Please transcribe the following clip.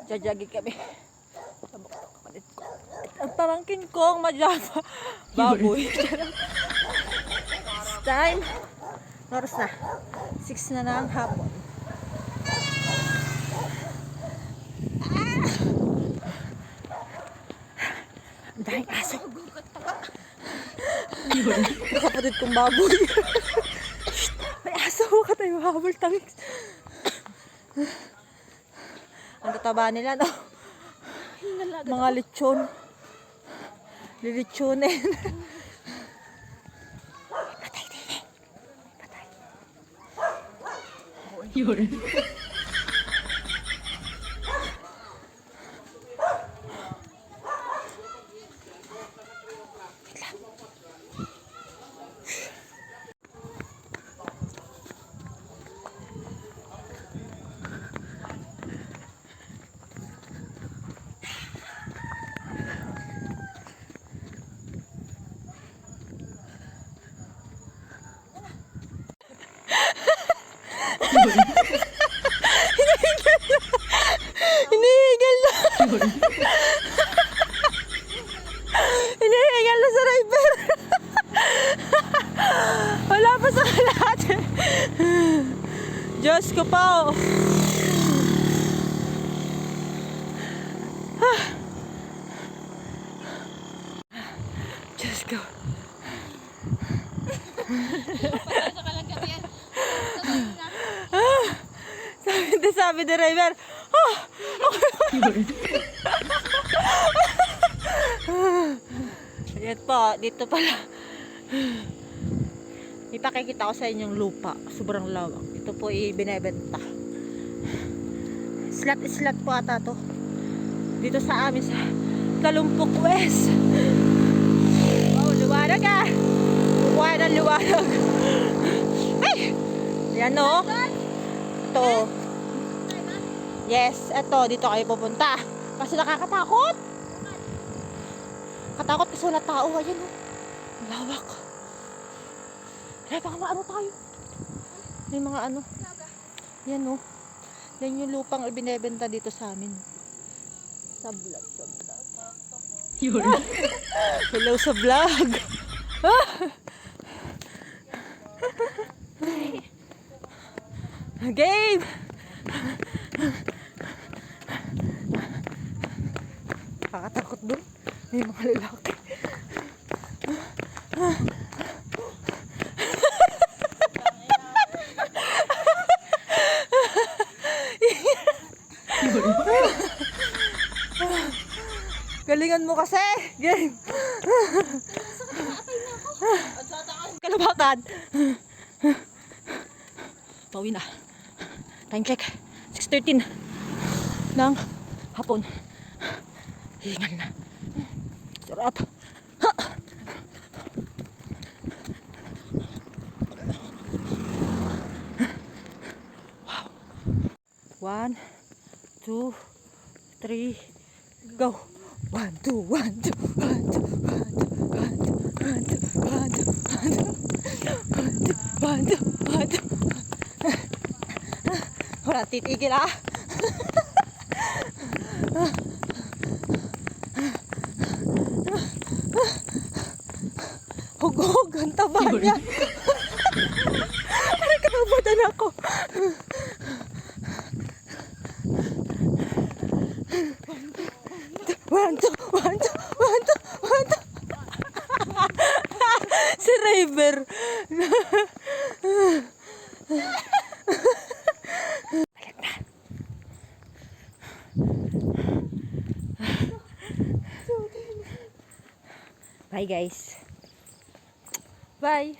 Jajagi kami. Ang pamangkin kong Majava. Baboy. It's time. Oras na. 6 na ng hapon. Ang daming aso. Kapatid kong baboy. May aso. Huwag ka tayo habol. Tangis. Ang tataba nila, no? Mga lechon. Lilichonin. Patay din eh. Patay. Yun. Hinihingal na. Hinihingal na sa river. Wala pa sa lahat. Diyos ko pa. Diyos ko. Sabi ni driver, ayan po, dito pala. Ipakikita ko sa inyong lupa. Sobrang lawak. Ito po ibinebenta. Islat po ata to. Dito sa amin sa Kalumpok West. Oh, liwanag ah. Kukuha ng liwanag. Ay! Ayan o. Ito. Yes, eto, dito kayo pupunta. Kasi nakakatakot. Katakot kasi wala tao. Ayan o. Lawak. Ay, baka maano tayo. May mga ano. Yan o. Yan yung lupang ibinebenta dito sa amin. Sa vlog. Yun. Hello sa vlog. Game! Kakatakot doon. May mga lalaki. Galingan mo kasi. Game. Kalabakan. Pauwi na. Time check. 6:13 ng hapon. Hingal na. Sarap. Ha! Wow. 1, 2, 3, go. 1, 2, 1, 2, 1, 2, 1, 2, 1, 2, 1, 2, 1, 2, 1, 2, 1, 2. Wala titigil ah. Hugog, ang taba niya. Parang katabadan ako. One, two. Si River. Bye guys. Bye.